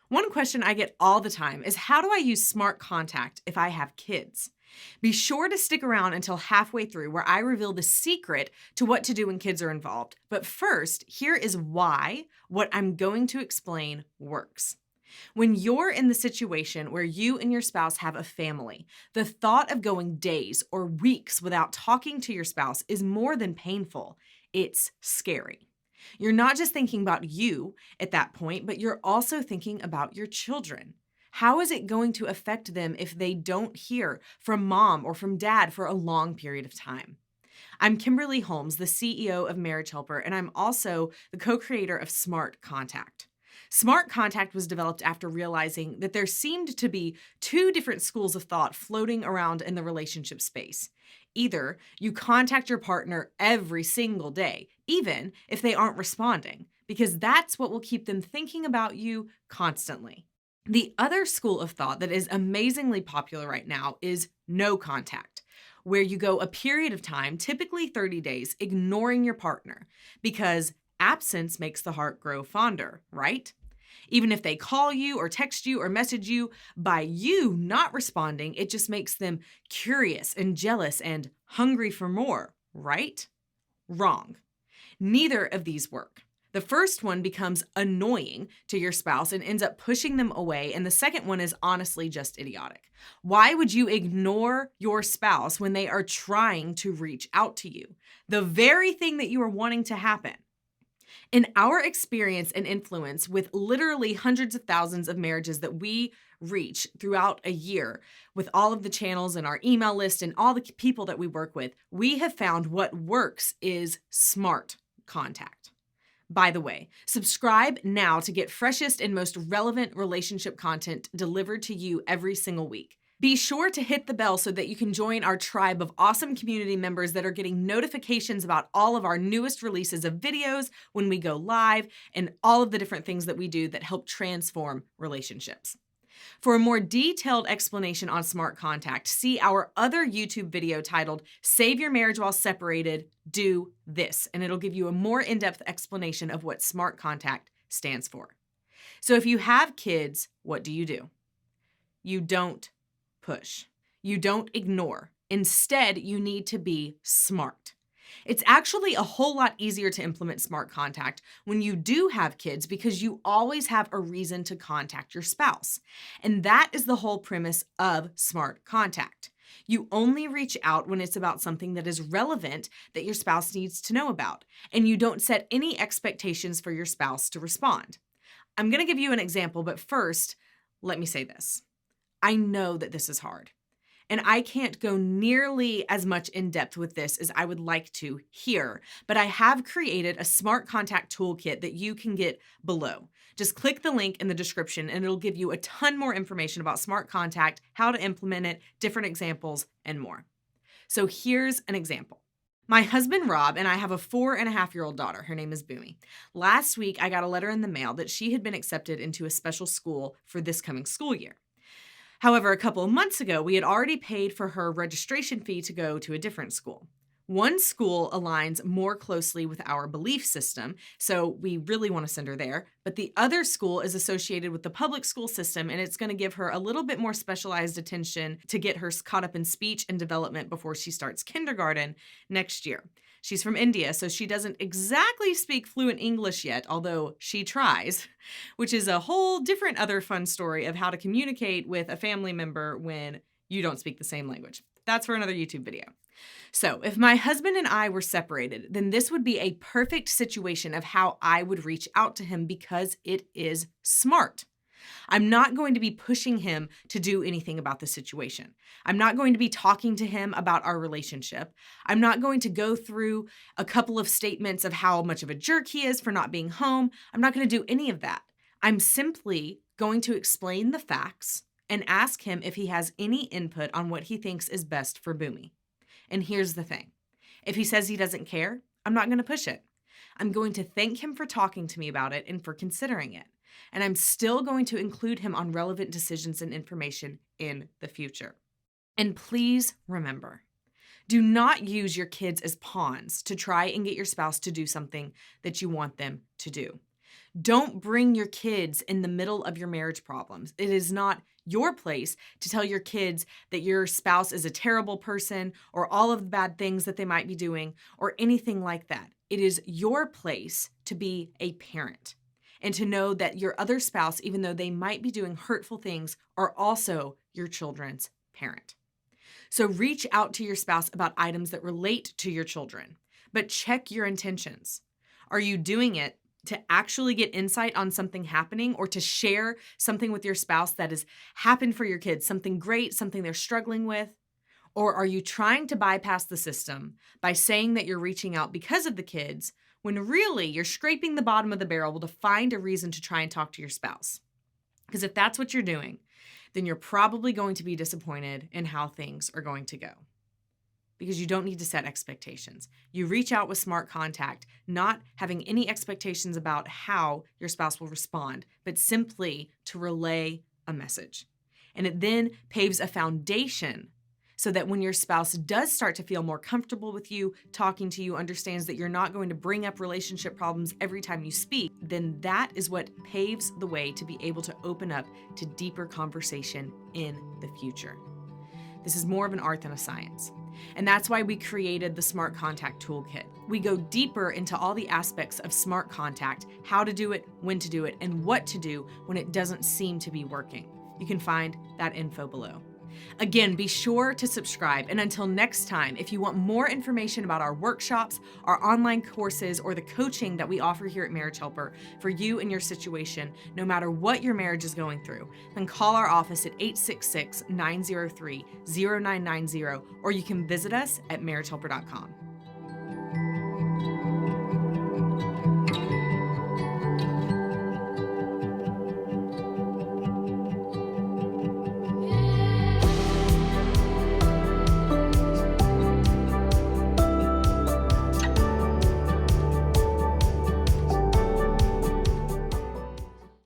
One question I get all the time is, how do I use smart contact if I have kids? Be sure to stick around until halfway through where I reveal the secret to what to do when kids are involved. But first, here is why what I'm going to explain works. When you're in the situation where you and your spouse have a family, the thought of going days or weeks without talking to your spouse is more than painful. It's scary. You're not just thinking about you at that point, but you're also thinking about your children. How is it going to affect them if they don't hear from mom or from dad for a long period of time? I'm Kimberly Holmes, the CEO of Marriage Helper, and I'm also the co-creator of Smart Contact. Smart Contact was developed after realizing that there seemed to be two different schools of thought floating around in the relationship space. Either you contact your partner every single day, even if they aren't responding, because that's what will keep them thinking about you constantly. The other school of thought that is amazingly popular right now is no contact, where you go a period of time, typically 30 days, ignoring your partner because absence makes the heart grow fonder, right? Even if they call you or text you or message you, by you not responding, it just makes them curious and jealous and hungry for more, right? Wrong. Neither of these work. The first one becomes annoying to your spouse and ends up pushing them away, and the second one is honestly just idiotic. Why would you ignore your spouse when they are trying to reach out to you? The very thing that you are wanting to happen. In our experience and influence with literally hundreds of thousands of marriages that we reach throughout a year with all of the channels and our email list and all the people that we work with, we have found what works is smart contact. By the way, subscribe now to get freshest and most relevant relationship content delivered to you every single week. Be sure to hit the bell so that you can join our tribe of awesome community members that are getting notifications about all of our newest releases of videos when we go live and all of the different things that we do that help transform relationships. For a more detailed explanation on smart contact, see our other YouTube video titled Save Your Marriage While Separated, Do This, and it'll give you a more in-depth explanation of what smart contact stands for. So if you have kids, what do? You don't push. You don't ignore. Instead, you need to be smart. It's actually a whole lot easier to implement smart contact when you do have kids because you always have a reason to contact your spouse. And that is the whole premise of smart contact. You only reach out when it's about something that is relevant that your spouse needs to know about, and you don't set any expectations for your spouse to respond. I'm going to give you an example, but first, let me say this. I know that this is hard, and I can't go nearly as much in depth with this as I would like to here, but I have created a smart contact toolkit that you can get below. Just click the link in the description and it'll give you a ton more information about smart contact, how to implement it, different examples, and more. So here's an example. My husband, Rob, and I have a 4.5-year-old daughter. Her name is Boomy. Last week, I got a letter in the mail that she had been accepted into a special school for this coming school year. However, a couple of months ago, we had already paid for her registration fee to go to a different school. One school aligns more closely with our belief system, so we really want to send her there, but the other school is associated with the public school system, and it's going to give her a little bit more specialized attention to get her caught up in speech and development before she starts kindergarten next year. She's from India, so she doesn't exactly speak fluent English yet, although she tries, which is a whole different other fun story of how to communicate with a family member when you don't speak the same language. That's for another YouTube video. So if my husband and I were separated, then this would be a perfect situation of how I would reach out to him because it is smart. I'm not going to be pushing him to do anything about the situation. I'm not going to be talking to him about our relationship. I'm not going to go through a couple of statements of how much of a jerk he is for not being home. I'm not going to do any of that. I'm simply going to explain the facts and ask him if he has any input on what he thinks is best for Boomy. And here's the thing. If he says he doesn't care, I'm not going to push it. I'm going to thank him for talking to me about it and for considering it. And I'm still going to include him on relevant decisions and information in the future. And please remember, do not use your kids as pawns to try and get your spouse to do something that you want them to do. Don't bring your kids in the middle of your marriage problems. It is not your place to tell your kids that your spouse is a terrible person or all of the bad things that they might be doing or anything like that. It is your place to be a parent and to know that your other spouse, even though they might be doing hurtful things, are also your children's parent. So reach out to your spouse about items that relate to your children, but check your intentions. Are you doing it to actually get insight on something happening or to share something with your spouse that has happened for your kids, something great, something they're struggling with? Or are you trying to bypass the system by saying that you're reaching out because of the kids when really you're scraping the bottom of the barrel to find a reason to try and talk to your spouse? Because if that's what you're doing, then you're probably going to be disappointed in how things are going to go. Because you don't need to set expectations. You reach out with smart contact, not having any expectations about how your spouse will respond, but simply to relay a message. And it then paves a foundation so that when your spouse does start to feel more comfortable with you, talking to you, understands that you're not going to bring up relationship problems every time you speak, then that is what paves the way to be able to open up to deeper conversation in the future. This is more of an art than a science. And that's why we created the Smart Contact Toolkit. We go deeper into all the aspects of smart contact, how to do it, when to do it, and what to do when it doesn't seem to be working. You can find that info below. Again, be sure to subscribe. And until next time, if you want more information about our workshops, our online courses, or the coaching that we offer here at Marriage Helper for you and your situation, no matter what your marriage is going through, then call our office at 866-903-0990, or you can visit us at marriagehelper.com.